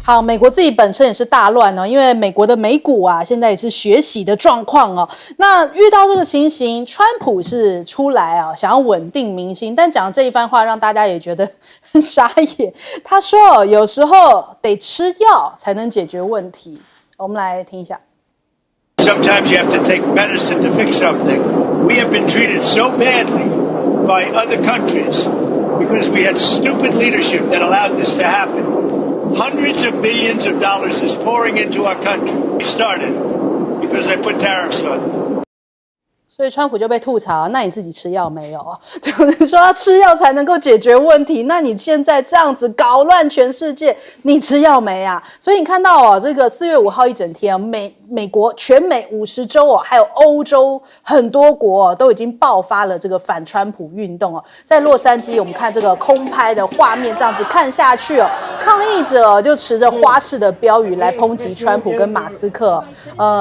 好，美国自己本身也是大乱哦，因为美国的美股啊，现在也是血洗的状况哦。那遇到这个情形，川普是出来啊，想要稳定民心，但讲这一番话，让大家也觉得很傻眼。他说，有时候得吃药才能解决问题。我们来听一下。Sometimes you have to take medicine to fix something. We have been treated so badly by other countries because we had stupid leadership that allowed this to happen.Hundreds of billions of dollars is pouring into our country. We started because I put tariffs on. 所以川普就被吐槽，那你自己吃药没有？就是说他吃药才能够解决问题，那你现在这样子搞乱全世界，你吃药没啊？所以你看到哦，这个4月5号一整天，美国全美50州哦，还有欧洲很多国哦，都已经爆发了这个反川普运动哦。在洛杉矶，我们看这个空拍的画面，这样子看下去哦，抗议者就持着花式的标语来抨击川普跟马斯克，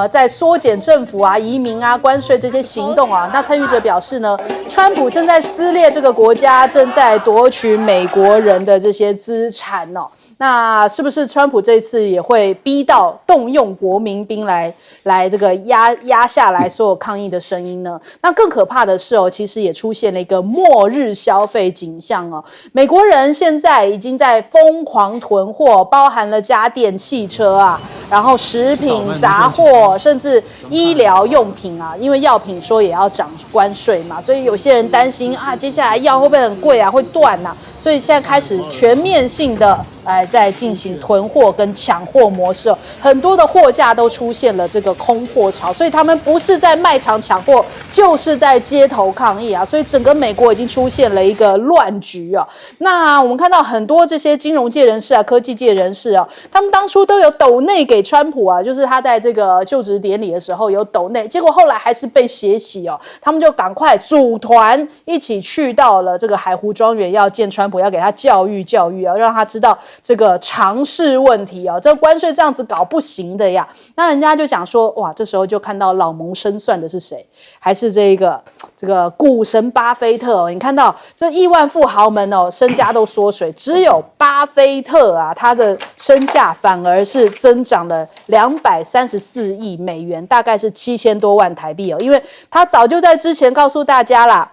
在缩减政府啊、移民啊、关税这些行动啊。那参与者表示呢，川普正在撕裂这个国家，正在夺取美国人的这些资产哦。那是不是川普这次也会逼到动用国民兵来这个压下来所有抗议的声音呢？那更可怕的是哦，其实也出现了一个末日消费景象哦。美国人现在已经在疯狂囤货，包含了家电、汽车啊，然后食品、杂货，甚至医疗用品啊，因为药品说也要涨关税嘛，所以有些人担心啊，接下来药会不会很贵啊，会断啊，所以现在开始全面性的在进行囤货跟抢货模式，很多的货架都出现了这个空货潮，所以他们不是在卖场抢货，就是在街头抗议啊，所以整个美国已经出现了一个乱局啊。那我们看到很多这些金融界人士啊、科技界人士啊，他们当初都有抖内给川普啊，就是他在这个就职典礼的时候有抖内，结果后来还是被血洗哦，他们就赶快组团一起去到了这个海湖庄园，要见川普，要给他教育啊，让他知道这个常识问题啊，这个关税这样子搞不行的呀。那人家就讲说，哇，这时候就看到老谋深算的是谁？还是这个股神巴菲特哦。你看到这亿万富豪们哦，身家都缩水，只有巴菲特啊，他的身价反而是增长了234亿美元，大概是7000多万台币哦。因为他早就在之前告诉大家啦。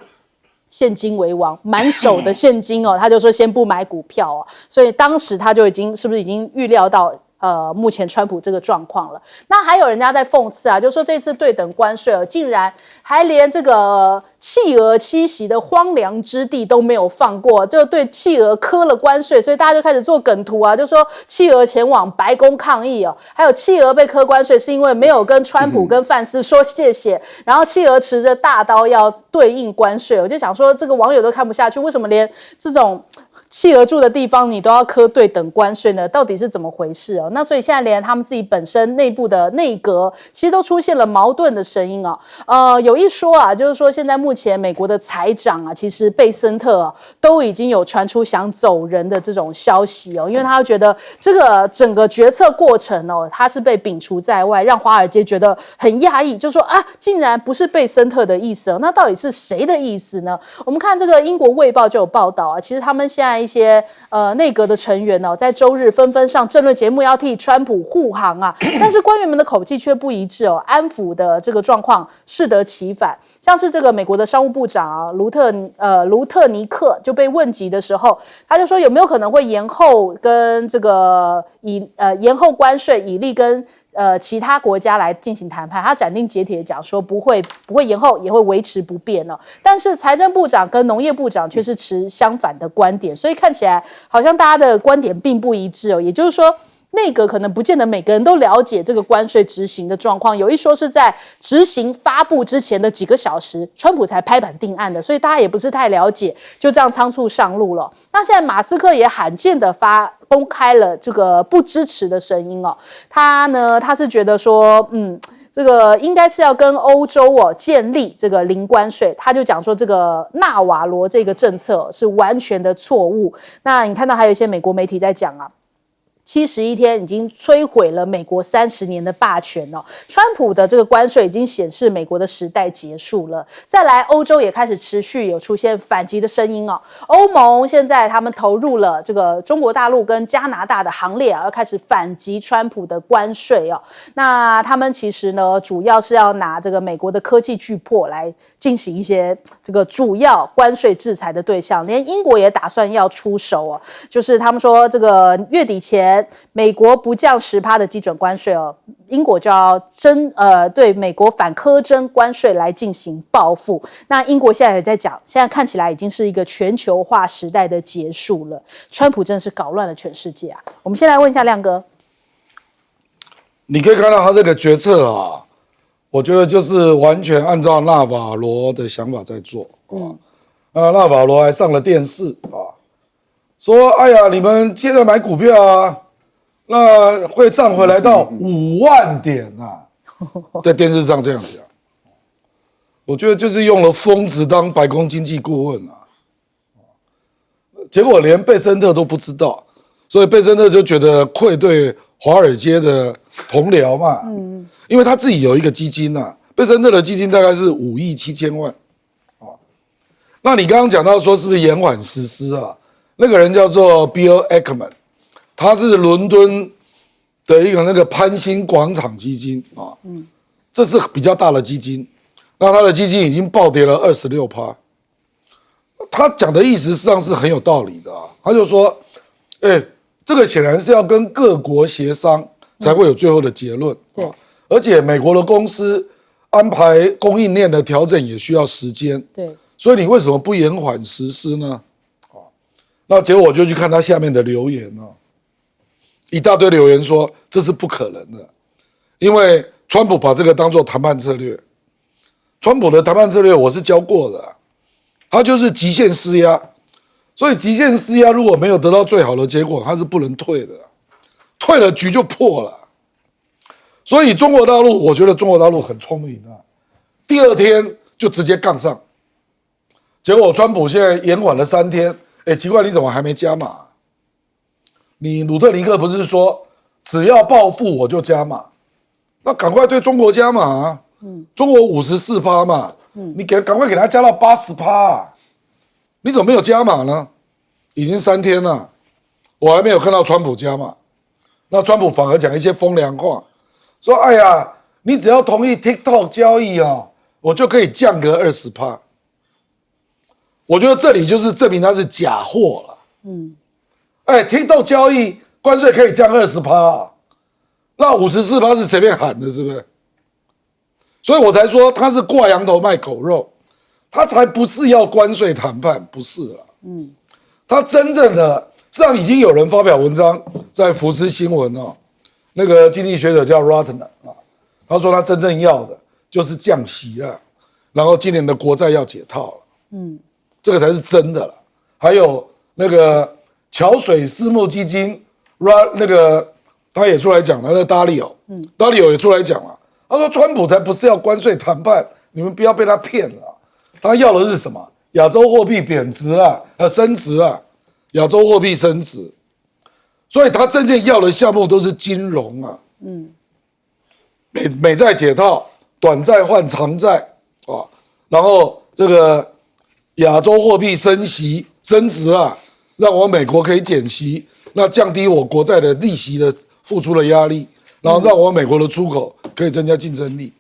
现金为王，满手的现金哦，他就说先不买股票哦，所以当时他就是不是已经预料到目前川普这个状况了？那还有人家在讽刺啊，就说这次对等关税竟然还连这个企鹅栖息的荒凉之地都没有放过，就对企鹅科了关税，所以大家就开始做梗图啊，就说企鹅前往白宫抗议哦，还有企鹅被科关税是因为没有跟川普跟范斯说谢谢，然后企鹅持着大刀要对应关税，我就想说这个网友都看不下去，为什么连这种企鹅住的地方你都要科对等关税呢？到底是怎么回事哦？那所以现在连他们自己本身内部的内阁其实都出现了矛盾的声音哦。有一说啊，就是说现在目前美国的财长啊，其实贝森特都已经有传出想走人的这种消息哦，因为他觉得这个整个决策过程哦，他是被摒除在外，让华尔街觉得很讶异，就说啊，竟然不是贝森特的意思哦，那到底是谁的意思呢？我们看这个英国卫报就有报道啊，其实他们现在一些内阁的成员在周日纷纷上政论节目要替川普护航啊，但是官员们的口气却不一致哦，安抚的这个状况适得其反。像是这个美国的商务部长啊，卢特尼克就被问及的时候，他就说有没有可能会延后跟这个延后关税，以利跟其他国家来进行谈判，他斩钉截铁地讲说不会延后，也会维持不变哦。但是财政部长跟农业部长却是持相反的观点，所以看起来好像大家的观点并不一致哦。也就是说，内阁可能不见得每个人都了解这个关税执行的状况，有一说是在执行发布之前的几个小时，川普才拍板定案的，所以大家也不是太了解，就这样仓促上路了。那现在马斯克也罕见的公开了这个不支持的声音哦，他是觉得说，这个应该是要跟欧洲建立这个零关税，他就讲说这个纳瓦罗这个政策是完全的错误。那你看到还有一些美国媒体在讲啊。71天已经摧毁了美国30年的霸权哦。川普的这个关税已经显示美国的时代结束了。再来，欧洲也开始持续有出现反击的声音哦。欧盟现在他们投入了这个中国大陆跟加拿大的行列啊，要开始反击川普的关税哦。那他们其实呢，主要是要拿这个美国的科技巨擘来进行一些这个主要关税制裁的对象，连英国也打算要出手哦。就是他们说这个月底前。美国不降10%的基准关税哦，英国就要对美国反苛征关税来进行报复。那英国现在也在讲，现在看起来已经是一个全球化时代的结束了。川普真的是搞乱了全世界啊！我们先来问一下亮哥，你可以看到他这个决策啊，我觉得就是完全按照纳瓦罗的想法在做纳瓦罗还上了电视啊，说哎呀，你们现在买股票啊。那会涨回来到5万点啊，在电视上这样讲，我觉得就是用了疯子当白宫经济顾问啊，结果连贝森特都不知道，所以贝森特就觉得愧对华尔街的同僚嘛，因为他自己有一个基金啊，贝森特的基金大概是5亿7千万，那你刚刚讲到说是不是延缓实施啊？那个人叫做 Bill Ackman。他是伦敦的一个那个潘兴广场基金啊，这是比较大的基金，那他的基金已经暴跌了26%。他讲的意思实际上是很有道理的啊，他就说，这个显然是要跟各国协商才会有最后的结论，对，而且美国的公司安排供应链的调整也需要时间，对，所以你为什么不延缓实施呢？那结果我就去看他下面的留言啊。一大堆留言说这是不可能的，因为川普把这个当作谈判策略。川普的谈判策略我是教过的，他就是极限施压，所以极限施压如果没有得到最好的结果，他是不能退的，退了局就破了。所以中国大陆，我觉得中国大陆很聪明啊，第2天就直接杠上，结果川普现在延缓了3天，奇怪你怎么还没加码？你鲁特尼克不是说只要报复我就加码，那赶快对中国加码啊！中国54%嘛，你赶快给他加到80%啊！你怎么没有加码呢？已经3天了，我还没有看到川普加码。那川普反而讲一些风凉话，说：“哎呀，你只要同意 TikTok 交易啊，我就可以降个20%。”我觉得这里就是证明他是假货了。TikTok 交易关税可以降20%啊，那54%是随便喊的，是不是？所以我才说他是挂羊头卖狗肉，他才不是要关税谈判，不是了。他真正的，实际上已经有人发表文章在福斯新闻哦，那个经济学者叫 Rotner 啊，他说他真正要的就是降息啊，然后今年的国债要解套了，这个才是真的了。还有那个。桥水私募基金，那个他也出来讲了，那达利欧也出来讲了，他说川普才不是要关税谈判，你们不要被他骗了，他要的是什么？亚洲货币贬值啊，升值啊，亚洲货币升值，所以他真正要的项目都是金融啊，美债解套，短债换长债啊，然后这个亚洲货币升息升值啊。让我美国可以减息，那降低我国债的利息的付出的压力，然后让我美国的出口可以增加竞争力。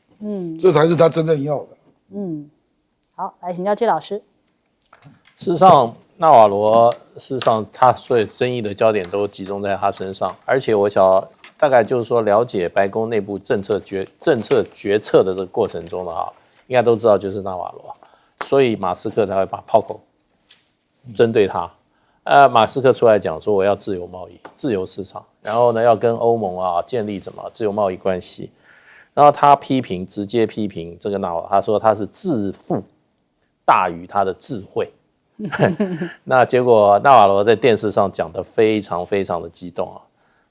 这才是他真正要的。好，来请教季老师。事实上，纳瓦罗事实上他所有争议的焦点都集中在他身上，而且我想大概就是说了解白宫内部政策决策的这个过程中的应该都知道就是纳瓦罗，所以马斯克才会把炮口针对他。马斯克出来讲说我要自由贸易、自由市场，然后呢要跟欧盟建立自由贸易关系，然后他直接批评这个纳瓦罗，他说他是自负大于他的智慧。那结果纳瓦罗在电视上讲得非常非常的激动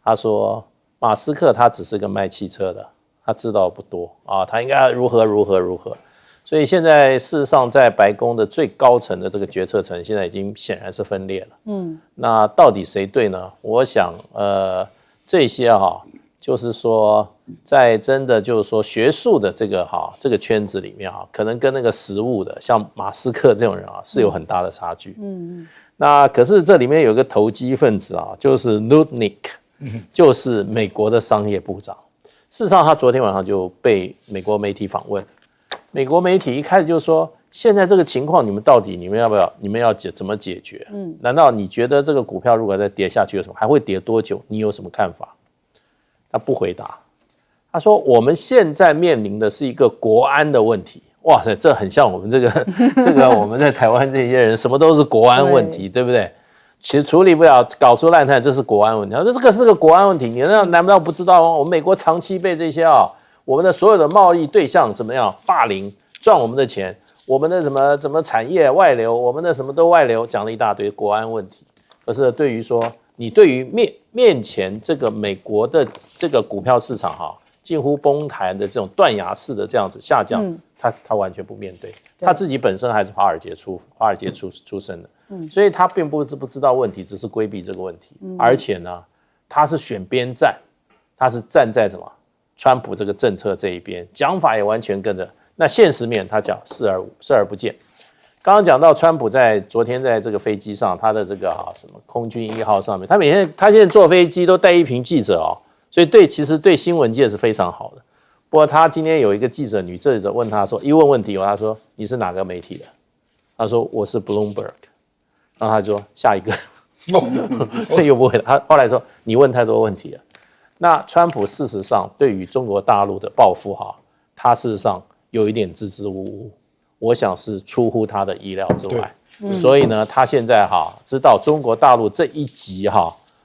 他说马斯克他只是个卖汽车的，他知道不多他应该如何。所以现在事实上在白宫的最高层的这个决策层现在已经显然是分裂了。那到底谁对呢？我想这些就是说在真的就是说学术的这个圈子里面可能跟那个实务的，像马斯克这种人是有很大的差距。那可是这里面有一个投机分子就是 Lutnick， 就是美国的商业部长。事实上，他昨天晚上就被美国媒体访问，美国媒体一开始就说，现在这个情况你们要怎么解决？难道你觉得这个股票如果再跌下去有什么，还会跌多久？你有什么看法？他不回答，他说我们现在面临的是一个国安的问题。哇塞，这很像我们这个我们在台湾这些人什么都是国安问题， 对不对？其实处理不了，搞出烂摊，这是国安问题。他说这个是个国安问题，你难道不知道吗？我们美国长期被这些我们的所有的贸易对象怎么样霸凌，赚我们的钱，我们的什么产业外流，我们的什么都外流，讲了一大堆国安问题。可是对于说你对于面前这个美国的这个股票市场近乎崩盘的这种断崖式的这样子下降，他完全不面对，他自己本身还是华尔街出身的，所以他并不知道问题，只是规避这个问题，而且呢，他是选边站，他是站在什么川普这个政策这一边，讲法也完全跟着，那现实面他讲视而不见。刚刚讲到川普昨天在这个飞机上，他的这个什么空军1号上面，他现在坐飞机都带一瓶记者所以其实对新闻界是非常好的。不过他今天有一个女记者问他说，一问问题他说你是哪个媒体的？他说我是 Bloomberg， 然后他就说下一个，又不会了。他后来说你问太多问题了。那川普事实上对于中国大陆的报复他事实上有一点支支吾吾，我想是出乎他的意料之外。所以呢，他现在知道中国大陆这一击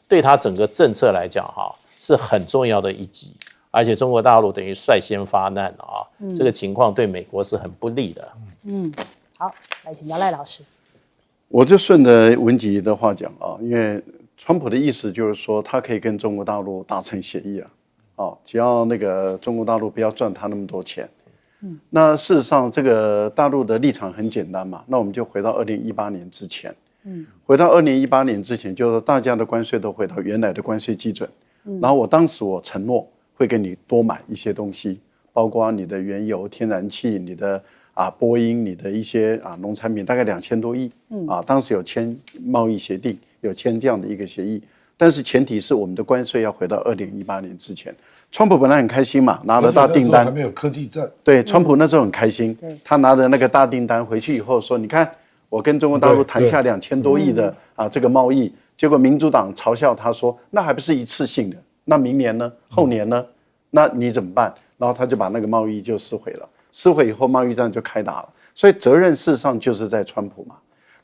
对他整个政策来讲是很重要的一击。而且中国大陆等于率先发难这个情况对美国是很不利的。好，来请教赖老师。我就顺着文吉的话讲因为川普的意思就是说，他可以跟中国大陆达成协议只要那个中国大陆不要赚他那么多钱。那事实上，这个大陆的立场很简单嘛，那我们就回到2018年之前。回到2018年之前，就是大家的关税都回到原来的关税基准。然后我当时承诺会给你多买一些东西，包括你的原油、天然气、你的波音、你的一些农产品，大概2000多亿。当时有签贸易协定，有签这样的一个协议，但是前提是我们的关税要回到2018年之前。川普本来很开心嘛，拿了大订单，还没有科技战。对，川普那时候很开心，他拿着那个大订单回去以后说：“你看，我跟中国大陆谈下2000多亿的这个贸易。”结果民主党嘲笑他说：“那还不是一次性的？那明年呢？后年呢？那你怎么办？”然后他就把那个贸易就撕毁了，撕毁以后贸易战就开打了。所以责任事实上就是在川普嘛。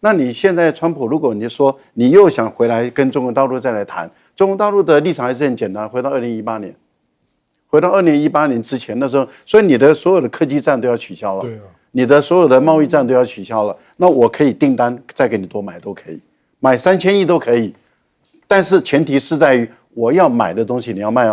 那你现在川普，如果你说你又想回来跟中国大陆再来谈，中国大陆的立场还是很简单，回到2018年。回到2018年之前的时候，所以你的所有的科技战都要取消了，对你的所有的贸易战都要取消了。那我可以订单再给你多买都可以，买3000亿都可以，但是前提是在于我要买的东西你要卖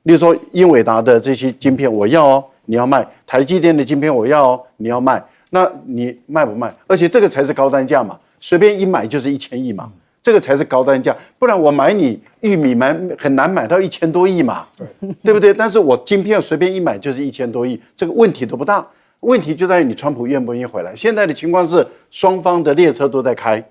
例如说英伟达的这些晶片我要你要卖；台积电的晶片我要你要卖。那你卖不卖？而且这个才是高单价嘛，随便一买就是1000亿嘛。这个才是高单价，不然我买你玉米很难买到1000多亿嘛，对不对？但是我晶片随便一买就是1000多亿，这个问题都不大。问题就在于你川普愿不愿意回来。现在的情况是双方的列车都在开，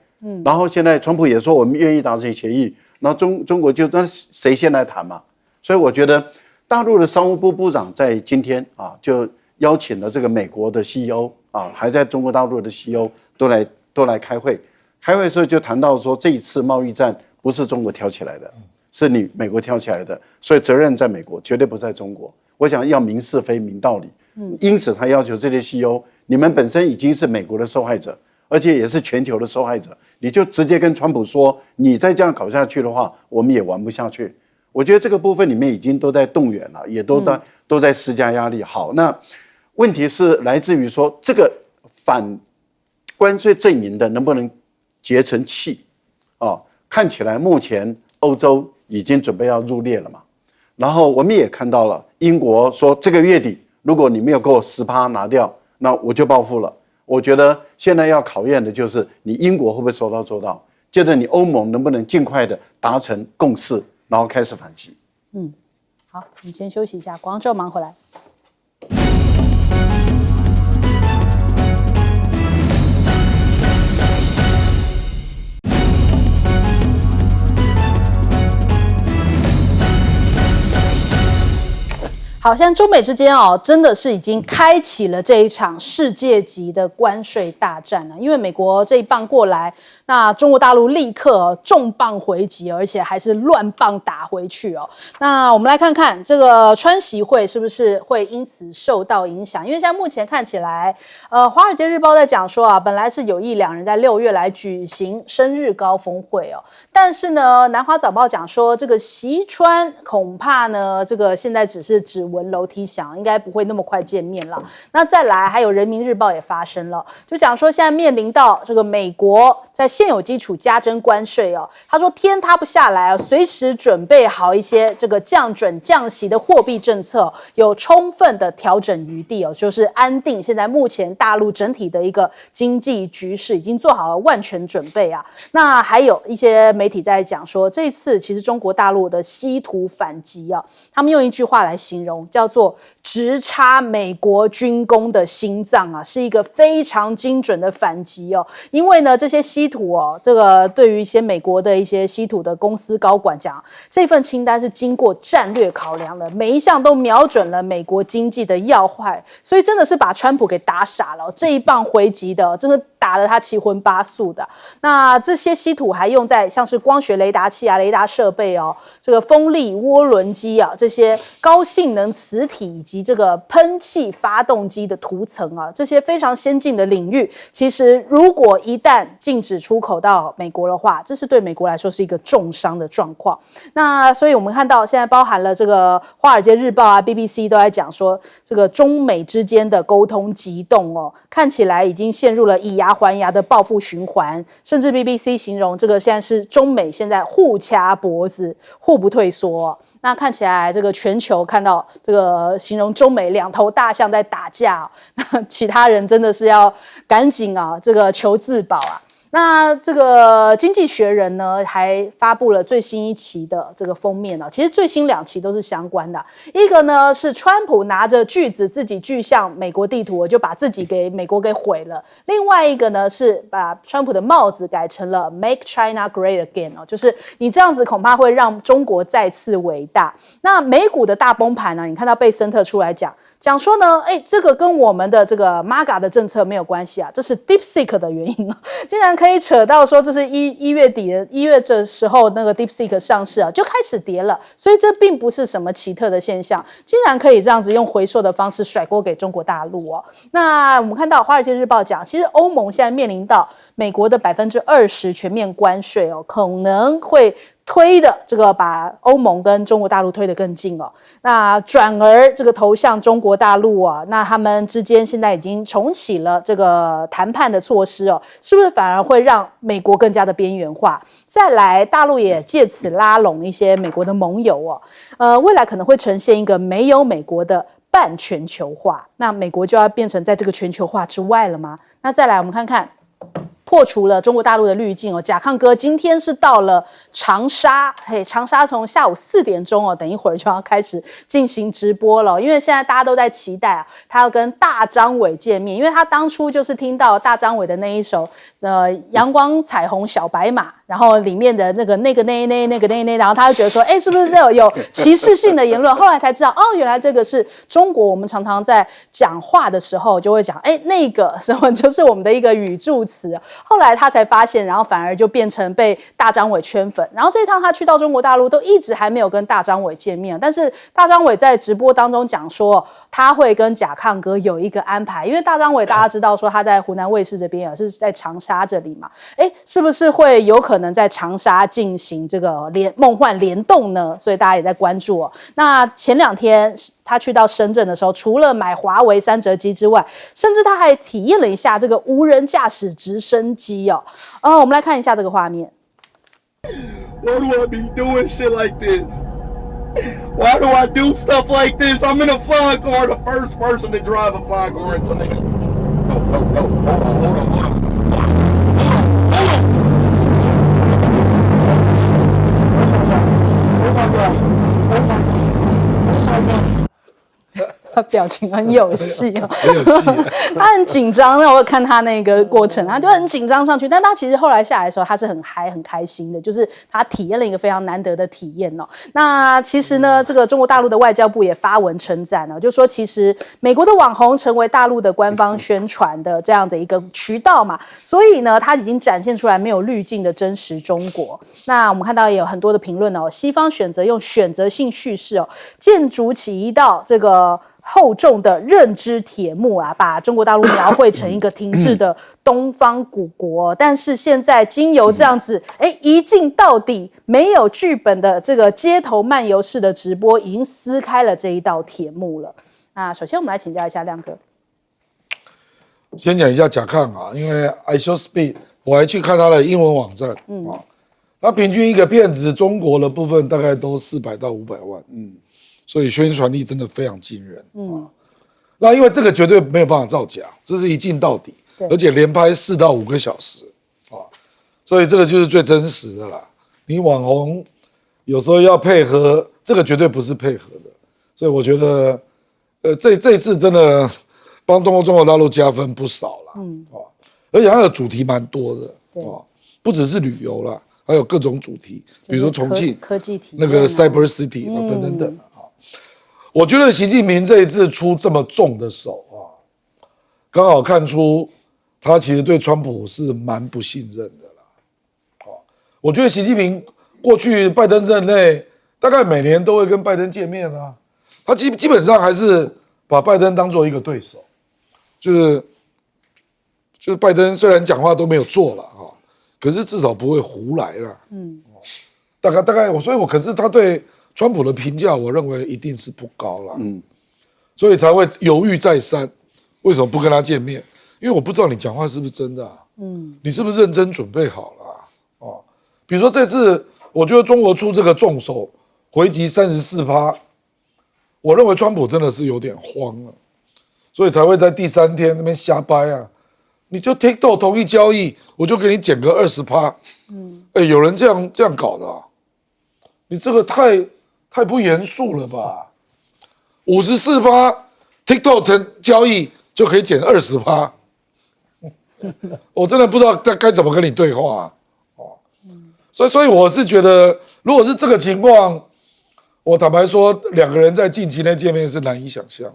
然后现在川普也说我们愿意达成协议，然后中国就那谁先来谈嘛？所以我觉得大陆的商务部部长在今天就邀请了这个美国的 CEO 还在中国大陆的 CEO 都来开会。开会的时候就谈到说，这一次贸易战不是中国挑起来的，是你美国挑起来的，所以责任在美国，绝对不在中国。我想要明是非、明道理。因此他要求这些 CEO， 你们本身已经是美国的受害者，而且也是全球的受害者，你就直接跟川普说，你再这样搞下去的话，我们也玩不下去。我觉得这个部分里面已经都在动员了，也都在施加压力。好，那问题是来自于说，这个反关税阵营的能不能结成气看起来目前欧洲已经准备要入列了嘛，然后我们也看到了英国说这个月底如果你没有给我10%拿掉，那我就报复了。我觉得现在要考验的就是你英国会不会说到做到，接着你欧盟能不能尽快的达成共识，然后开始反击。好，我们先休息一下，广告之后马上回来。好，现在中美之间真的是已经开启了这一场世界级的关税大战了。因为美国这一棒过来，那中国大陆立刻重磅回击，而且还是乱棒打回去哦。那我们来看看这个川习会是不是会因此受到影响？因为现在目前看起来，华尔街日报在讲说啊，本来是有意两人在6月来举行生日高峰会哦，但是呢，南华早报讲说这个习川恐怕呢，这个现在只是指闻楼梯响，应该不会那么快见面了。那再来，还有人民日报也发声了，就讲说现在面临到这个美国在现有基础加征关税哦，他说天塌不下来哦，随时准备好一些这个降准降息的货币政策，有充分的调整余地哦，就是安定现在目前大陆整体的一个经济局势，已经做好了万全准备啊。那还有一些媒体在讲说，这一次其实中国大陆的稀土反击啊，他们用一句话来形容，叫做直插美国军工的心脏啊，是一个非常精准的反击哦。因为呢，这些稀土哦，这个对于一些美国的一些稀土的公司高管讲，这份清单是经过战略考量的，每一项都瞄准了美国经济的要害，所以真的是把川普给打傻了。这一棒回击的，真的打得他七荤八素的。那这些稀土还用在像是光学雷达器啊、雷达设备哦，这个风力涡轮机啊，这些高性能磁体以及这个喷气发动机的涂层啊，这些非常先进的领域，其实如果一旦禁止出口到美国的话，这是对美国来说是一个重伤的状况。那所以我们看到现在包含了这个《华尔街日报》啊、BBC 都在讲说，这个中美之间的沟通急冻哦，看起来已经陷入了以牙还牙的报复循环，甚至 BBC 形容这个现在是中美现在互掐脖子，互不退缩。那看起来这个全球看到这个形容中美两头大象在打架，那其他人真的是要赶紧啊，这个求自保啊。那这个《经济学人》呢，还发布了最新一期的这个封面其实最新2期都是相关的。一个呢是川普拿着锯子自己锯向美国地图，我就把自己给美国给毁了。另外一个呢是把川普的帽子改成了 Make China Great Again 就是你这样子恐怕会让中国再次伟大。那美股的大崩盘呢，你看到贝森特出来讲说呢，这个跟我们的这个 MAGA 的政策没有关系啊，这是 DeepSeek 的原因啊，竟然可以扯到说这是1月底的1月这时候那个 DeepSeek 上市啊，就开始跌了，所以这并不是什么奇特的现象，竟然可以这样子用回收的方式甩锅给中国大陆哦。那我们看到《华尔街日报》讲，其实欧盟现在面临到美国的20%全面关税哦，可能会推的这个把欧盟跟中国大陆推得更近哦，那转而这个投向中国大陆啊，那他们之间现在已经重启了这个谈判的措施哦，是不是反而会让美国更加的边缘化？再来，大陆也借此拉拢一些美国的盟友哦，未来可能会呈现一个没有美国的半全球化，那美国就要变成在这个全球化之外了吗？那再来，我们看看。破除了中国大陆的滤镜哦，甲亢哥今天是到了长沙，长沙从下午4点钟哦，等一会儿就要开始进行直播了，因为现在大家都在期待他要跟大张伟见面，因为他当初就是听到大张伟的那一首阳光彩虹小白马，然后里面的那个，然后他就觉得说，是不是这有歧视性的言论？后来才知道，原来这个是中国，我们常常在讲话的时候就会讲，那个什么就是我们的一个语助词。后来他才发现，然后反而就变成被大张伟圈粉。然后这一趟他去到中国大陆，都一直还没有跟大张伟见面。但是大张伟在直播当中讲说，他会跟甲亢哥有一个安排，因为大张伟大家知道说他在湖南卫视这边也是在长沙这里嘛，是不是会有可能在长沙进行这个梦幻联动呢？所以大家也在关注哦。那前2天他去到深圳的时候，除了买华为3折机之外，甚至他还体验了一下这个无人驾驶直升机哦。我们来看一下这个画面。Why do I be doing shit like this? Why do I do stuff like this? I'm in a flying car, the first person to drive a flying car into me. No, hold on. Oh my God. 他表情很有戏哦，很有戏。他很紧张。那我有看他那个过程，他就很紧张上去，但他其实后来下来的时候，他是很嗨、很开心的，就是他体验了一个非常难得的体验哦。那其实呢，这个中国大陆的外交部也发文称赞哦，就说其实美国的网红成为大陆的官方宣传的这样的一个渠道嘛，所以呢，他已经展现出来没有滤镜的真实中国。那我们看到也有很多的评论哦，西方选择用选择性叙事哦，建筑起一道这个厚重的认知铁幕啊，把中国大陆描绘成一个停滞的东方古国。但是现在经由这样子，一镜到底没有剧本的这个街头漫游式的直播，已经撕开了这一道铁幕了。那首先我们来请教一下亮哥，先讲一下甲亢啊，因为 iShowSpeed 我还去看他的英文网站，他平均一个片子中国的部分大概都400到500万，所以宣传力真的非常惊人，那因为这个绝对没有办法造假，这是一镜到底，而且连拍4到5个小时，所以这个就是最真实的啦。你网红有时候要配合，这个绝对不是配合的，所以我觉得，这一次真的帮中国大陆加分不少啦，而且它的主题蛮多的，不只是旅游啦。还有各种主题，比如说重庆科技体那个 Cyber City 等等等啊。我觉得习近平这一次出这么重的手啊，刚好看出他其实对川普是蛮不信任的啦。我觉得习近平过去拜登任内大概每年都会跟拜登见面啊，他基本上还是把拜登当做一个对手，就是拜登虽然讲话都没有做了啊。可是至少不会胡来啦，大概所以可是他对川普的评价，我认为一定是不高啦，所以才会犹豫再三，为什么不跟他见面？因为我不知道你讲话是不是真的啊，你是不是认真准备好了啊？比如说这次，我觉得中国出这个重手，回击34%，我认为川普真的是有点慌了，所以才会在第3天那边瞎掰啊。你就 TikTok 同意交易，我就给你减个20%。有人这样搞的啊？你这个太不严肃了吧？54% TikTok 成交易就可以减20%，我真的不知道该怎么跟你对话啊。所以我是觉得，如果是这个情况，我坦白说，2个人在近期内见面是难以想象，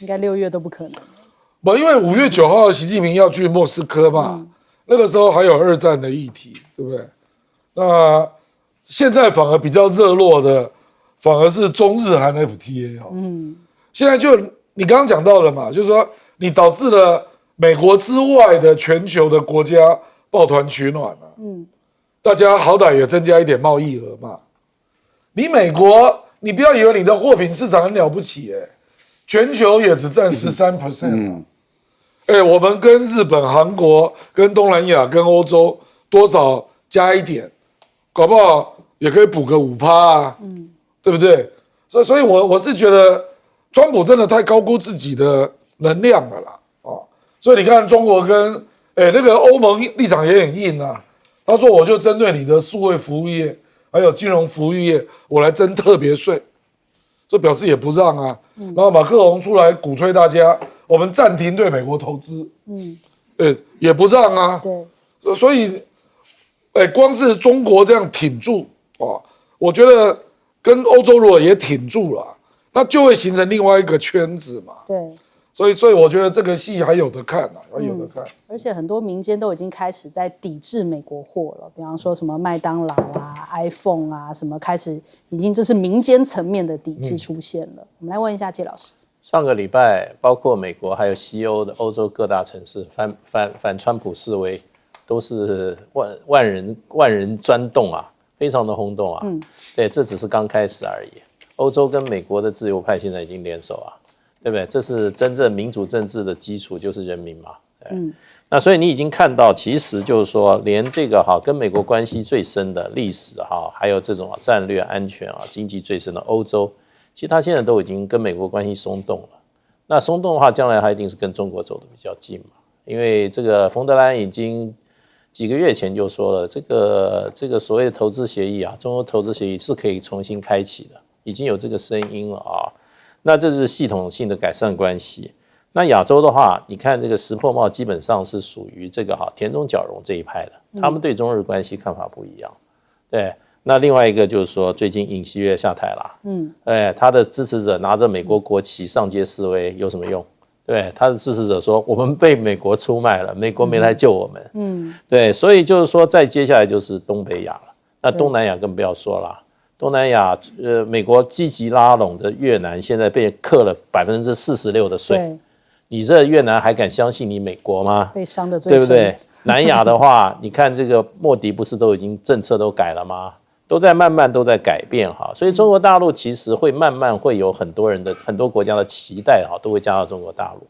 应该6月都不可能。因为5月9号习近平要去莫斯科嘛，那个时候还有2战的议题，对不对？那现在反而比较热络的，反而是中日韩 FTA 现在就你刚刚讲到的嘛，就是说你导致了美国之外的全球的国家抱团取暖了，大家好歹也增加一点贸易额嘛。你美国，你不要以为你的货品市场很了不起全球也只占13%。我们跟日本、韩国、跟东南亚、跟欧洲多少加一点，搞不好也可以补个5%啊，对不对？所以我是觉得，川普真的太高估自己的能量了啦，所以你看中国跟那个欧盟立场也很硬啊，他说我就针对你的数位服务业还有金融服务业，我来征特别税，这表示也不让啊。然后马克龙出来鼓吹大家，我们暂停对美国投资，也不让啊。对，所以，光是中国这样挺住我觉得跟欧洲如果也挺住了，那就会形成另外一个圈子嘛。对。所以我觉得这个戏还有得看啊，还有得看。而且很多民间都已经开始在抵制美国货了，比方说什么麦当劳啊、iPhone 啊，什么开始已经这是民间层面的抵制出现了。我们来问一下介老师。上个礼拜，包括美国还有西欧的欧洲各大城市反川普示威，都是万人钻动啊，非常的轰动啊。对，这只是刚开始而已。欧洲跟美国的自由派现在已经联手啊。对不对？这是真正民主政治的基础，就是人民嘛。那所以你已经看到，其实就是说，连这个跟美国关系最深的历史还有这种战略安全经济最深的欧洲，其实它现在都已经跟美国关系松动了。那松动的话，将来它一定是跟中国走得比较近嘛。因为这个冯德莱恩已经几个月前就说了，这个所谓的投资协议中欧投资协议是可以重新开启的，已经有这个声音了那这是系统性的改善关系。那亚洲的话，你看这个石破茂基本上是属于这个田中角荣这一派的，他们对中日关系看法不一样。对，那另外一个就是说，最近尹锡悦下台了，他的支持者拿着美国国旗上街示威有什么用？对，他的支持者说我们被美国出卖了，美国没来救我们。对，所以就是说，再接下来就是东北亚了，那东南亚更不要说了。东南亚，美国积极拉拢的越南，现在被课了46%的税。你这越南还敢相信你美国吗？被伤的最深，对不对？南亚的话，你看这个莫迪不是都已经政策都改了吗？都在慢慢都在改变哈，所以中国大陆其实会慢慢会有很多国家的期待哈，都会加到中国大陆。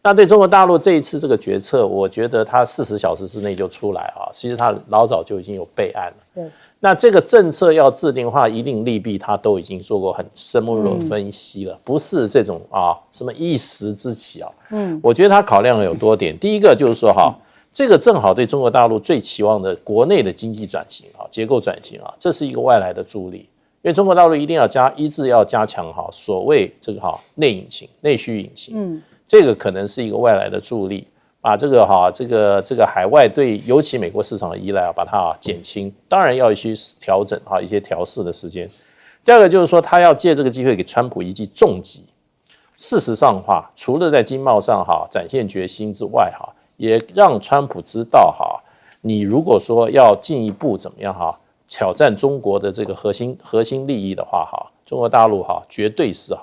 那对中国大陆这一次这个决策，我觉得它40小时之内就出来啊，其实它老早就已经有备案了。对。那这个政策要制定的话，一定利弊，他都已经做过很深入的分析了，不是这种什么一时之起啊。我觉得他考量有多点，第一个就是说这个正好对中国大陆最期望的国内的经济转型结构转型这是一个外来的助力，因为中国大陆一定要加强所谓这个内引擎、内需引擎，这个可能是一个外来的助力。把这个海外对尤其美国市场的依赖把它减轻，当然要一些调整一些调试的时间。第二个就是说，他要借这个机会给川普一记重击。事实上除了在经贸上展现决心之外也让川普知道你如果说要进一步怎么样挑战中国的这个核心利益的话中国大陆绝对是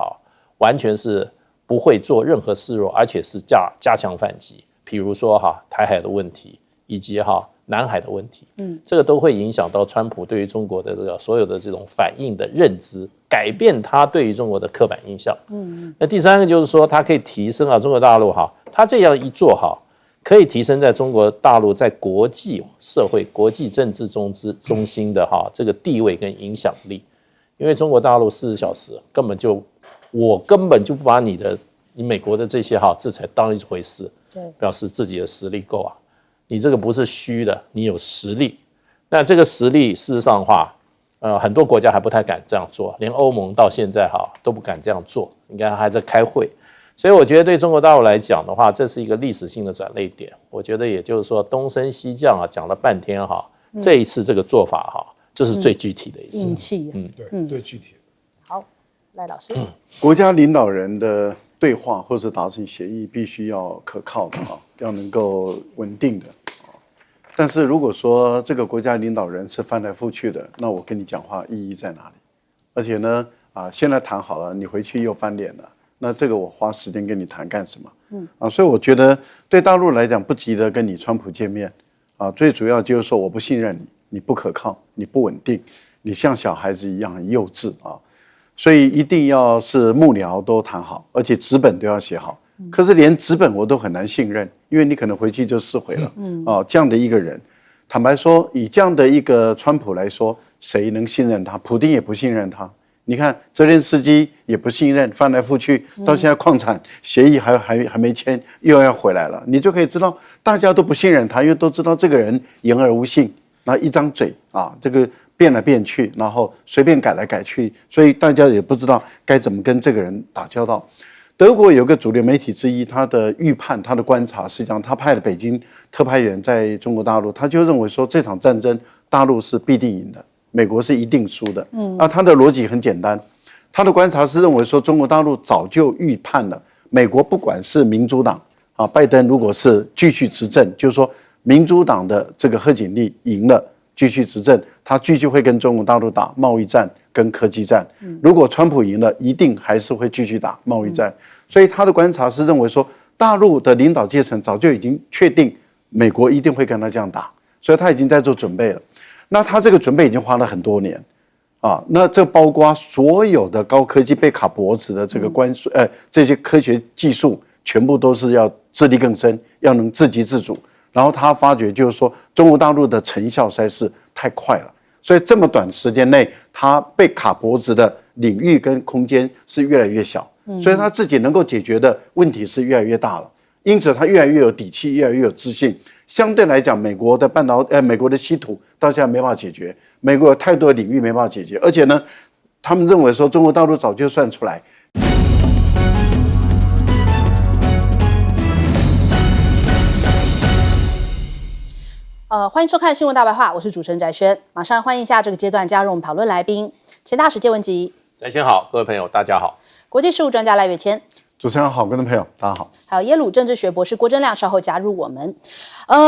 完全是不会做任何示弱，而且是加强反击。比如说台海的问题，以及南海的问题，这个都会影响到川普对于中国的这个所有的这种反应的认知，改变他对于中国的刻板印象。那第三个就是说，它可以提升中国大陆它这样一做可以提升在中国大陆在国际社会、国际政治中心的这个地位跟影响力。因为中国大陆40小时我根本就不把你美国的这些制裁当一回事。表示自己的实力够你这个不是虚的，你有实力。那这个实力事实上很多国家还不太敢这样做，连欧盟到现在都不敢这样做，应该还在开会。所以我觉得对中国大陆来讲的话，这是一个历史性的转捩点。我觉得也就是说东升西降讲了半天这一次这个做法这是最具体的一次。硬气。对，具体。好，赖老师。国家领导人的对话或是达成协议必须要可靠的要能够稳定的但是如果说这个国家领导人是翻来覆去的，那我跟你讲话意义在哪里？而且呢现在谈好了，你回去又翻脸了，那这个我花时间跟你谈干什么？所以我觉得对大陆来讲不急着跟你川普见面最主要就是说我不信任你，你不可靠，你不稳定，你像小孩子一样很幼稚所以一定要是幕僚都谈好，而且纸本都要写好。可是连纸本我都很难信任，因为你可能回去就撕毁了。这样的一个人，坦白说，以这样的一个川普来说，谁能信任他？普丁也不信任他。你看泽连斯基也不信任，翻来覆去，到现在矿产协议还没签，又要回来了。你就可以知道，大家都不信任他，因为都知道这个人言而无信，然后一张嘴这个。变来变去，然后随便改来改去，所以大家也不知道该怎么跟这个人打交道。德国有个主流媒体之一，他的预判、他的观察，实际上他派了北京特派员在中国大陆，他就认为说这场战争大陆是必定赢的，美国是一定输的。他的逻辑很简单，他的观察是认为说中国大陆早就预判了，美国不管是民主党拜登如果是继续执政，就是说民主党的这个贺锦丽赢了。继续执政，他继续会跟中国大陆打贸易战跟科技战。如果川普赢了，一定还是会继续打贸易战。所以他的观察是认为说，大陆的领导阶层早就已经确定，美国一定会跟他这样打，所以他已经在做准备了。那他这个准备已经花了很多年那这包括所有的高科技被卡脖子的这个这些科学技术，全部都是要自力更生，要能自给自足。然后他发觉就是说，中国大陆的成效实在是太快了，所以这么短时间内，他被卡脖子的领域跟空间是越来越小，所以他自己能够解决的问题是越来越大了。因此，他越来越有底气，越来越有自信。相对来讲，美国的美国的稀土到现在没办法解决，美国有太多的领域没办法解决，而且呢，他们认为说中国大陆早就算出来。欢迎收看《新闻大白话》，我是主持人翟轩。马上欢迎一下这个阶段加入我们讨论来宾，前大使谢文吉，翟轩好，各位朋友大家好。国际事务专家赖岳谦，主持人好，观众朋友大家好。还有耶鲁政治学博士郭正亮，稍后加入我们。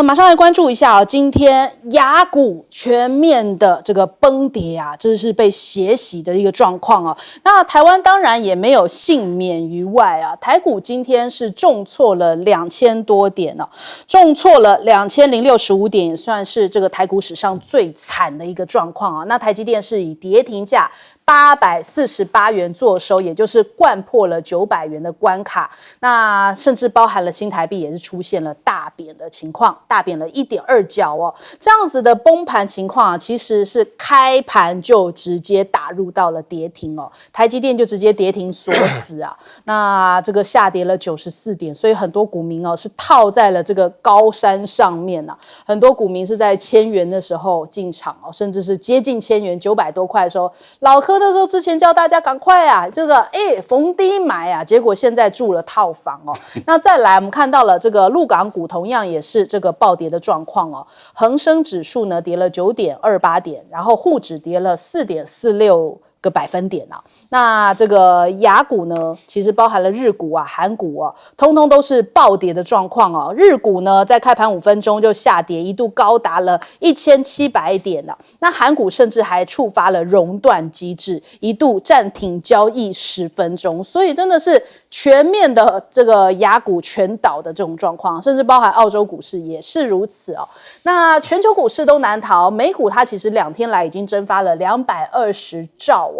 马上来关注一下啊，今天亚股全面的这个崩跌啊，这是被血洗的一个状况啊。那台湾当然也没有幸免于外啊，台股今天是重挫了2000多点啊，重挫了2065点，也算是这个台股史上最惨的一个状况啊。那台积电是以跌停价848元作收，也就是掼破了900元的关卡。那甚至包含了新台币也是出现了大贬的情况，大贬了1.2角哦。这样子的崩盘情况啊，其实是开盘就直接打入到了跌停哦，台积电就直接跌停锁死啊。那这个下跌了94点，所以很多股民哦是套在了这个高山上面啊。很多股民是在1000元的时候进场哦，甚至是接近1000元900多块的时候，老柯的时候之前叫大家赶快啊，这个逢低买啊，结果现在住了套房哦。那再来我们看到了这个陆港股同样也是这个暴跌的状况哦，恒生指数呢跌了9.28点，然后沪指跌了4.46个百分点啊。那这个亚股呢，其实包含了日股啊、韩股啊，通通都是暴跌的状况哦。日股呢，在开盘5分钟就下跌，一度高达了1700点啊。那韩股甚至还触发了熔断机制，一度暂停交易10分钟。所以真的是全面的这个亚股全倒的这种状况，甚至包含澳洲股市也是如此哦。那全球股市都难逃，美股它其实2天来已经蒸发了220兆。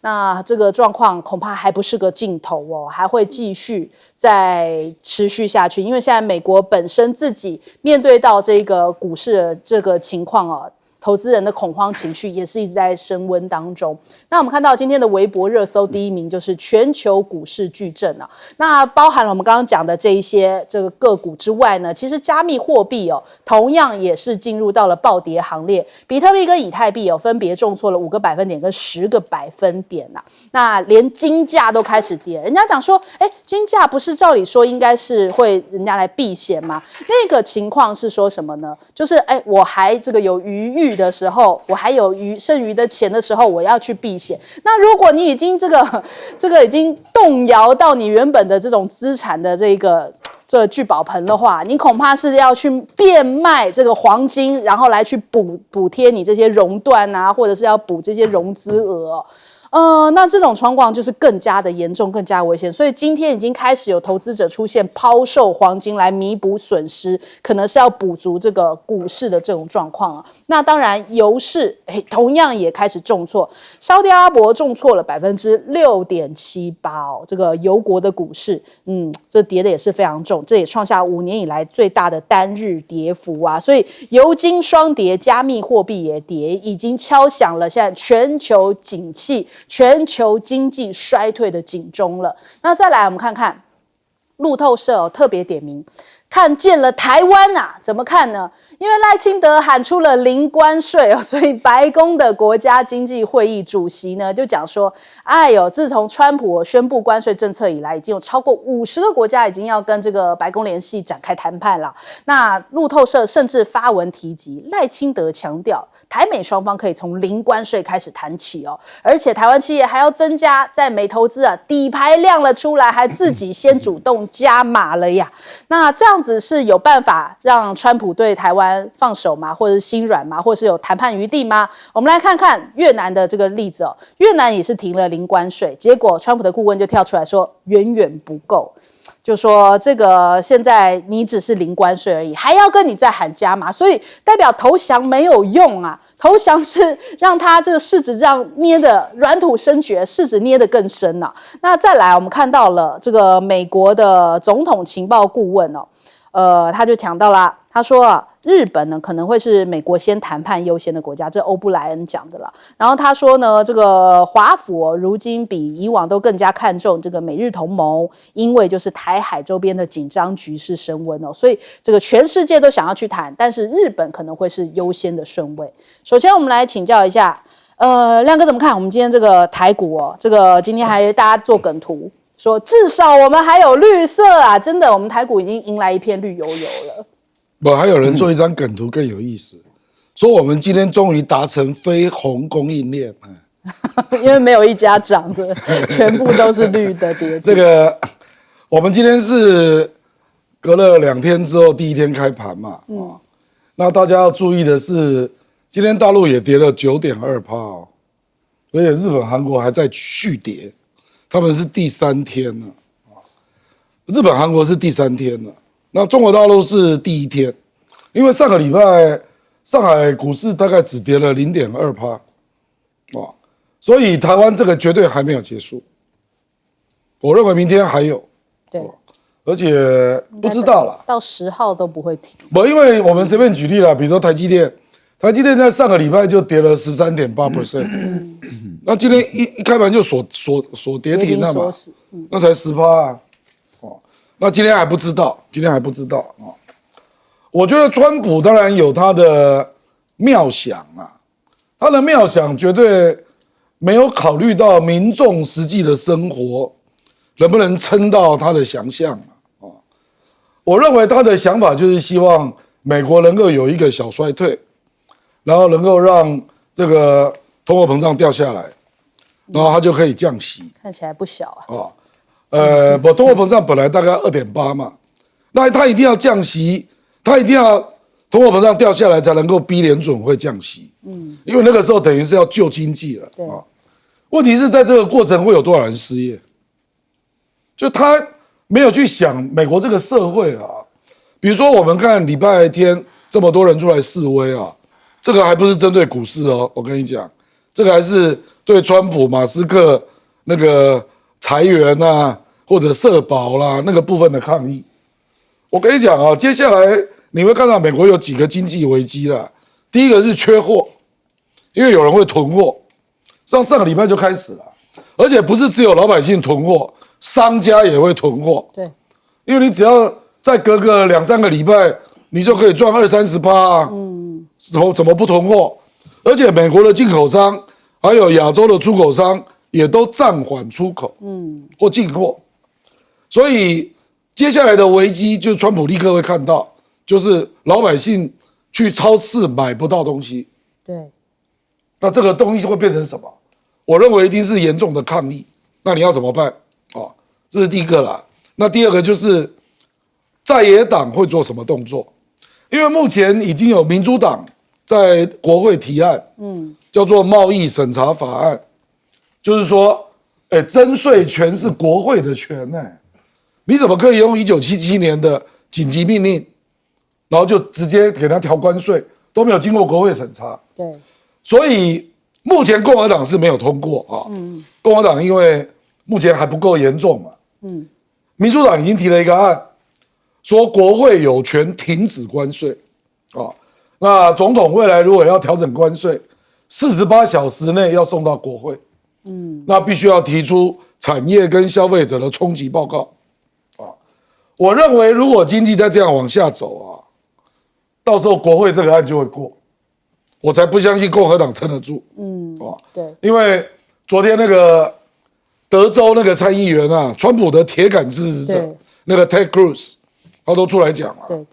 那这个状况恐怕还不是个尽头哦，还会继续再持续下去。因为现在美国本身自己面对到这个股市的这个情况哦，投资人的恐慌情绪也是一直在升温当中。那我们看到今天的微博热搜第1名就是全球股市巨震啊。那包含了我们刚刚讲的这一些这个个股之外呢，其实加密货币哦，同样也是进入到了暴跌行列。比特币跟以太币哦，分别重挫了5个百分点跟10个百分点啊。那连金价都开始跌，人家讲说，金价不是照理说应该是会人家来避险吗？那个情况是说什么呢？就是我还这个有余裕的时候，我还有剩余的钱的时候，我要去避险。那如果你已经这个已经动摇到你原本的这种资产的这个聚宝盆的话，你恐怕是要去变卖这个黄金，然后来去补贴你这些熔断啊，或者是要补这些融资额那这种状况就是更加的严重，更加危险。所以今天已经开始有投资者出现抛售黄金来弥补损失，可能是要补足这个股市的这种状况啊。那当然油市同样也开始重挫，沙特阿拉伯重挫了6.78%哦，这个油国的股市这跌的也是非常重，这也创下5年以来最大的单日跌幅啊。所以油金双跌，加密货币也跌，已经敲响了现在全球景气、全球经济衰退的警钟了。那再来我们看看路透社特别点名看见了台湾啊，怎么看呢？因为赖清德喊出了零关税所以白宫的国家经济会议主席呢就讲说，自从川普宣布关税政策以来，已经有超过50个国家已经要跟这个白宫联系展开谈判了。那路透社甚至发文提及，赖清德强调台美双方可以从零关税开始谈起而且台湾企业还要增加在美投资底牌亮了出来，还自己先主动加码了呀。那这样子是有办法让川普对台湾放手吗？或者是心软吗？或者是有谈判余地吗？我们来看看越南的这个例子越南也是停了零关税，结果川普的顾问就跳出来说远远不够，就说这个现在你只是零关税而已，还要跟你再喊加码，所以代表投降没有用啊。投降是让他这个柿子这样捏的软土生绝，柿子捏得更深啊。那再来我们看到了这个美国的总统情报顾问他就讲到啦，他说日本呢可能会是美国先谈判优先的国家，这欧布莱恩讲的啦。然后他说呢，这个华府如今比以往都更加看重这个美日同盟，因为就是台海周边的紧张局势升温所以这个全世界都想要去谈，但是日本可能会是优先的顺位。首先我们来请教一下亮哥怎么看我们今天这个台股这个今天还大家做梗图说至少我们还有绿色啊，真的我们台股已经迎来一片绿油油了。不，还有人做一张梗图更有意思，说我们今天终于达成非红供应链。因为没有一家涨的，全部都是绿的跌。这个我们今天是隔了2天之后第一天开盘嘛，那大家要注意的是，今天大陆也跌了9.2%哦，而且日本、韩国还在续跌，他们是第3天了，日本、韩国是第3天了，那中国大陆是第1天，因为上个礼拜上海股市大概只跌了0.2%，所以台湾这个绝对还没有结束，我认为明天还有，对，而且不知道啦，到10号都不会停。不，因为我们随便举例啦，比如说台积电在上个礼拜就跌了13.8%，那今天一开盘就锁跌停了嘛，那才10%啊，那今天还不知道，我觉得川普当然有他的妙想啊，他的妙想绝对没有考虑到民众实际的生活能不能撑到他的想象啊。我认为他的想法就是希望美国能够有一个小衰退，然后能够让这个通货膨胀掉下来，然后他就可以降息。看起来不小啊。通货膨胀本来大概2.8嘛，那他一定要降息，他一定要通货膨胀掉下来才能够逼联准会降息。因为那个时候等于是要救经济了。对。问题是在这个过程会有多少人失业？就他没有去想美国这个社会啊，比如说我们看礼拜天这么多人出来示威啊，这个还不是针对股市哦，我跟你讲，这个还是对川普、马斯克那个裁员啊或者社保啦那个部分的抗议。我跟你讲啊，接下来你会看到美国有几个经济危机啦。第一个是缺货，因为有人会囤货，上个礼拜就开始了，而且不是只有老百姓囤货，商家也会囤货。对，因为你只要再隔个2-3个礼拜，你就可以赚20-30%啊。怎么不囤货？而且美国的进口商还有亚洲的出口商也都暂缓出口，或进货。所以接下来的危机，就川普立刻会看到，就是老百姓去超市买不到东西。对，那这个东西会变成什么？我认为一定是严重的抗议。那你要怎么办？这是第一个啦。那第二个就是在野党会做什么动作？因为目前已经有民主党在国会提案，叫做贸易审查法案，就是说，征税权是国会的权呢，你怎么可以用1977年的紧急命令，然后就直接给他调关税，都没有经过国会审查？对，所以目前共和党是没有通过啊。共和党因为目前还不够严重嘛。民主党已经提了一个案，说国会有权停止关税啊。那总统未来如果要调整关税，48小时内要送到国会。那必须要提出产业跟消费者的冲击报告啊。我认为如果经济再这样往下走啊，到时候国会这个案就会过。我才不相信共和党撑得住。对，因为昨天那个德州那个参议员啊，川普的铁杆支持者那个 Ted Cruz， 他都出来讲了。对，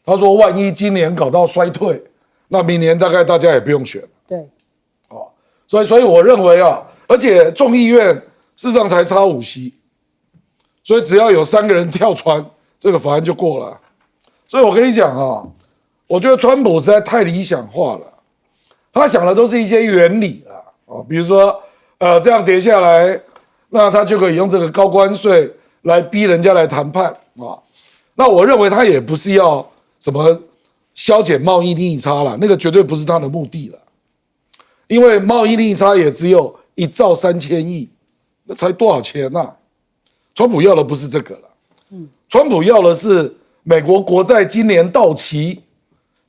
他说万一今年搞到衰退，那明年大概大家也不用选了。对，所以我认为啊，而且众议院事实上才差5席，所以只要有3个人跳船，这个法案就过了。所以我跟你讲啊，我觉得川普实在太理想化了。他想的都是一些原理啦，比如说，这样跌下来，那他就可以用这个高关税来逼人家来谈判啊。那我认为他也不是要什么削减贸易逆差啦，那个绝对不是他的目的了，因为贸易逆差也只有1兆3000亿，那才多少钱呐？川普要的不是这个了，川普要的是美国国债今年到期，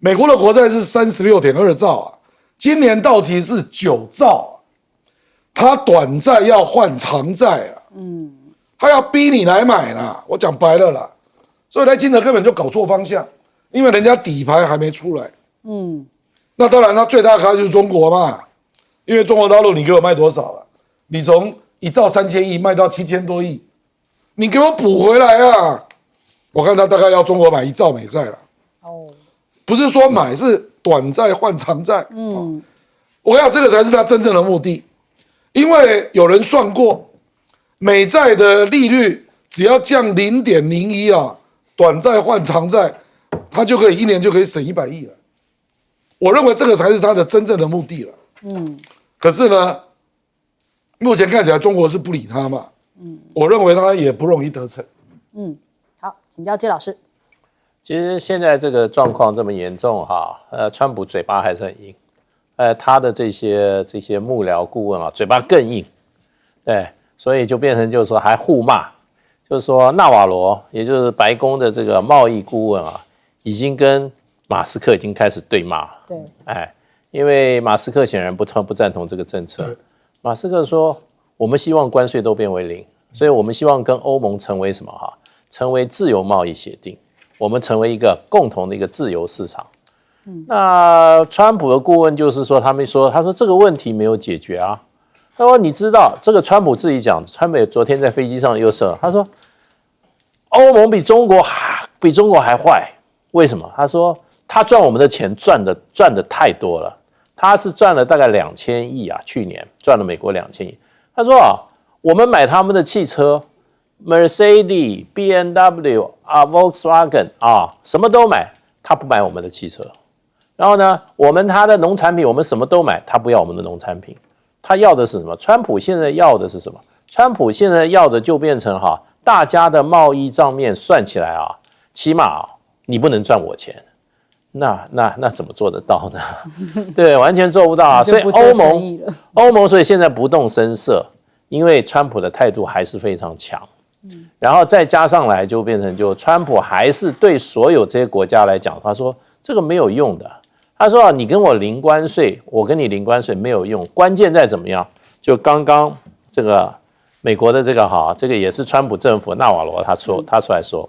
美国的国债是36.2兆啊。今年到期是9兆，他短债要换长债啊，他要逼你来买啦，我讲白了啦，所以赖清德根本就搞错方向，因为人家底牌还没出来，那当然他最大咖就是中国嘛，因为中国大陆你给我卖多少了？你从1兆3000亿卖到7000多亿，你给我补回来啊！我看他大概要中国买1兆美债了，不是说买，是短债换长债。我想这个才是他真正的目的，因为有人算过，美债的利率只要降0.01啊，短债换长债，他就可以1年就可以省100亿了。我认为这个才是他的真正的目的了。可是呢，目前看起来中国是不理他嘛。我认为他也不容易得逞。好，请教季老师。其实现在这个状况这么严重哈，川普嘴巴还是很硬，他的这些幕僚顾问啊，嘴巴更硬，对，所以就变成就是说还互骂，就是说纳瓦罗，也就是白宫的这个贸易顾问啊，已经跟马斯克已经开始对骂了。对，因为马斯克显然不赞同这个政策。马斯克说，我们希望关税都变为0，所以我们希望跟欧盟成为什么哈？成为自由贸易协定，我们成为一个共同的一个自由市场。那川普的顾问就是说，他说这个问题没有解决啊。他说你知道这个川普自己讲，川普昨天在飞机上又说，他说欧盟比中国还坏，为什么？他说他赚我们的钱赚的太多了，他是赚了大概2000亿啊，去年赚了美国2000亿。他说啊，我们买他们的汽车 ，Mercedes、BMW 啊 ，Volkswagen 啊，什么都买，他不买我们的汽车。然后呢，他的农产品我们什么都买，他不要我们的农产品，他要的是什么？川普现在要的是什么？川普现在要的就变成大家的贸易账面算起来啊，起码你不能赚我钱。那怎么做得到呢？对，完全做不到啊！所以欧盟所以现在不动声色，因为川普的态度还是非常强。然后再加上来就变成川普还是对所有这些国家来讲，他说这个没有用的。他说你跟我零关税，我跟你零关税没有用，关键在怎么样？就刚刚这个美国的这个也是川普政府纳瓦罗他出来说，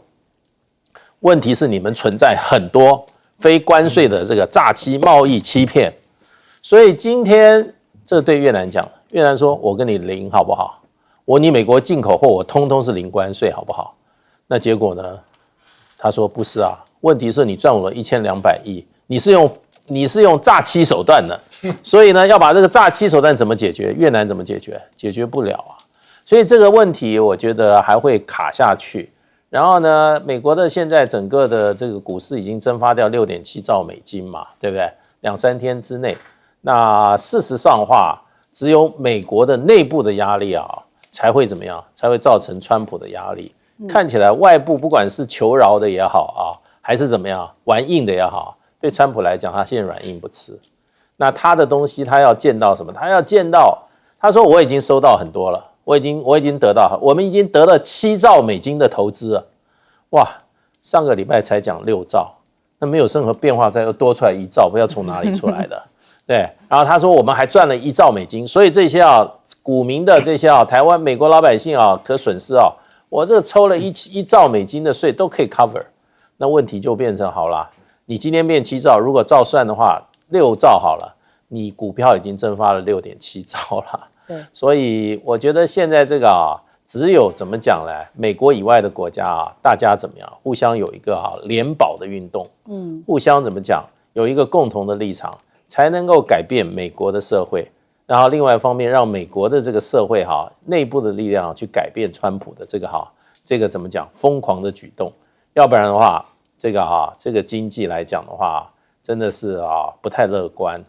问题是你们存在很多非关税的这个诈欺贸易欺骗，所以今天这对越南讲，越南说我跟你零好不好？你美国进口货我通通是零关税好不好？那结果呢？他说不是啊，问题是你赚我了1200亿，你是用诈欺手段的，所以呢要把这个诈欺手段怎么解决？越南怎么解决？解决不了啊，所以这个问题我觉得还会卡下去。然后呢，美国的现在整个的这个股市已经蒸发掉6.7兆美金嘛，对不对？2-3天之内，那事实上的话，只有美国的内部的压力啊，才会怎么样？才会造成川普的压力。看起来外部不管是求饶的也好啊，还是怎么样玩硬的也好，对川普来讲，他现在软硬不吃。那他的东西他要见到什么？他要见到，他说我已经收到很多了。我已经得到，我们已经得了7兆美金的投资了，哇！上个礼拜才讲6兆，那没有任何变化，再又多出来1兆，不知道从哪里出来的，对。然后他说我们还赚了1兆美金，所以这些股民的这些台湾、美国老百姓可损失我这个抽了1兆美金的税都可以 cover， 那问题就变成好了，你今天变7兆，如果照算的话6兆好了，你股票已经蒸发了6.7兆了。对，所以我觉得现在这个只有怎么讲呢？美国以外的国家大家怎么样？互相有一个联保的运动，互相怎么讲？有一个共同的立场，才能够改变美国的社会。然后另外一方面，让美国的这个社会内部的力量去改变川普的这个怎么讲？疯狂的举动，要不然的话，这个经济来讲的话，真的是不太乐观。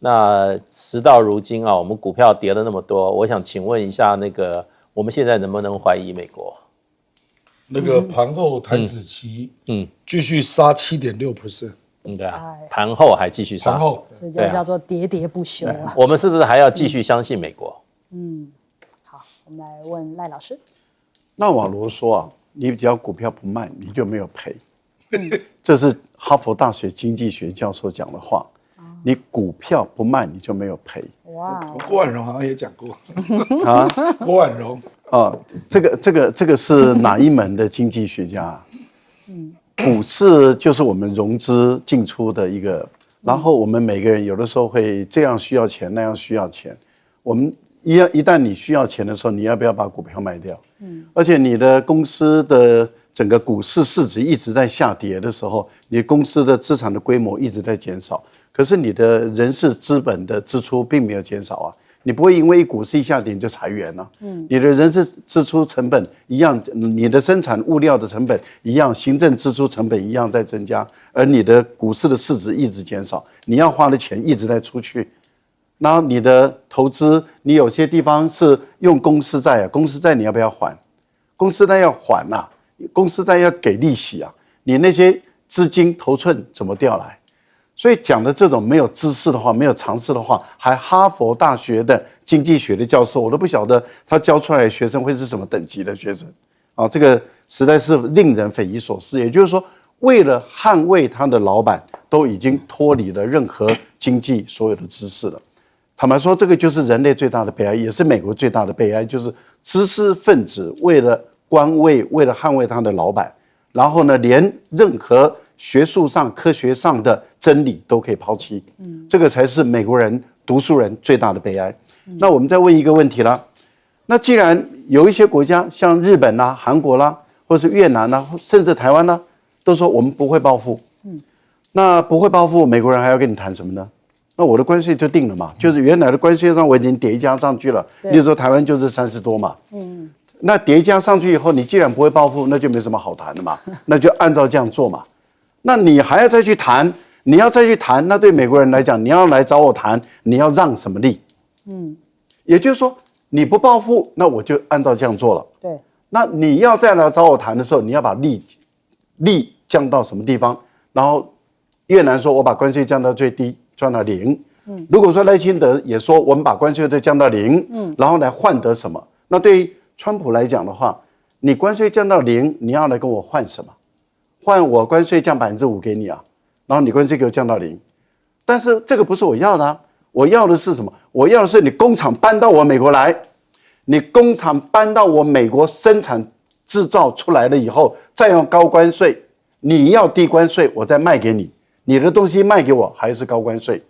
那时到如今我们股票跌了那么多，我想请问一下，我们现在能不能怀疑美国？那个盘后台指期，继续杀7.6%，对啊，盘后还继续杀，盘后这叫做喋喋不休啊。我们是不是还要继续相信美国？好，我们来问赖老师。纳瓦罗说你只要股票不卖，你就没有赔。这是哈佛大学经济学教授讲的话。你股票不卖，你就没有赔。哇，郭婉蓉好像也讲过郭婉蓉这个是哪一门的经济学家？股市就是我们融资进出的一个，然后我们每个人有的时候会这样需要钱，那样需要钱。我们一旦你需要钱的时候，你要不要把股票卖掉？而且你的公司的整个股市市值一直在下跌的时候，你公司的资产的规模一直在减少，可是你的人事资本的支出并没有减少啊。你不会因为股市一下跌就裁员了，你的人事支出成本一样，你的生产物料的成本一样，行政支出成本一样在增加，而你的股市的市值一直减少，你要花的钱一直在出去。然后你的投资，你有些地方是用公司债啊，公司债你要不要还？公司债要还啊，公司债要给利息啊，你那些资金头寸怎么调来？所以讲的这种没有知识的话，没有常识的话，还哈佛大学的经济学的教授，我都不晓得他教出来的学生会是什么等级的学生啊！这个实在是令人匪夷所思。也就是说，为了捍卫他的老板，都已经脱离了任何经济所有的知识了。坦白说，这个就是人类最大的悲哀，也是美国最大的悲哀，就是知识分子为了官位，为了捍卫他的老板，然后呢，连任何学术上、科学上的真理都可以抛弃，这个才是美国人、读书人最大的悲哀。那我们再问一个问题啦，那既然有一些国家像日本啦、韩国啦，或是越南啦，甚至台湾啦，都说我们不会报复，那不会报复，美国人还要跟你谈什么呢？那我的关税就定了嘛，就是原来的关税上我已经叠加上去了，例如说台湾就是30多嘛，那叠加上去以后，你既然不会报复，那就没什么好谈的嘛，那就按照这样做嘛。那你还要再去谈，你要再去谈，那对美国人来讲，你要来找我谈，你要让什么利？也就是说，你不报复，那我就按照这样做了。对，那你要再来找我谈的时候，你要把利降到什么地方？然后越南说我把关税降到最低，降到0。如果说赖清德也说我们把关税再降到0，然后来换得什么？那对于川普来讲的话，你关税降到0，你要来跟我换什么？换我关税降5%给你啊，然后你关税给我降到0，但是这个不是我要的啊，我要的是什么？我要的是你工厂搬到我美国来，你工厂搬到我美国生产制造出来了以后，再用高关税，你要低关税，我再卖给你，你的东西卖给我还是高关税，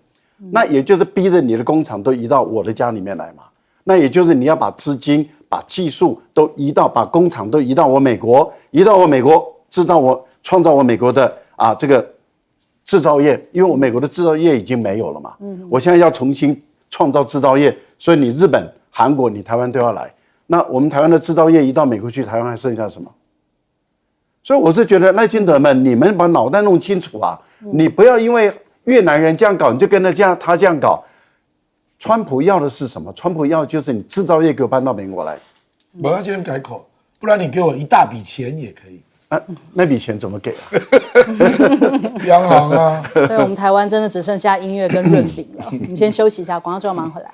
那也就是逼着你的工厂都移到我的家里面来嘛。那也就是你要把资金、把技术都移到，把工厂都移到我美国，移到我美国创造我美国的这个制造业，因为我美国的制造业已经没有了嘛，我现在要重新创造制造业，所以你日本、韩国、你台湾都要来。那我们台湾的制造业移到美国去，台湾还剩下什么？所以我是觉得赖清德们，你们把脑袋弄清楚啊！你不要因为越南人这样搞，你就跟他这样搞。川普要的是什么？川普要的就是你制造业给我搬到美国来。我要今天改口，不然你给我一大笔钱也可以。那笔钱怎么给啊？央行啊。所以我们台湾真的只剩下音乐跟润饼了。我们先休息一下，广告之后马上回来。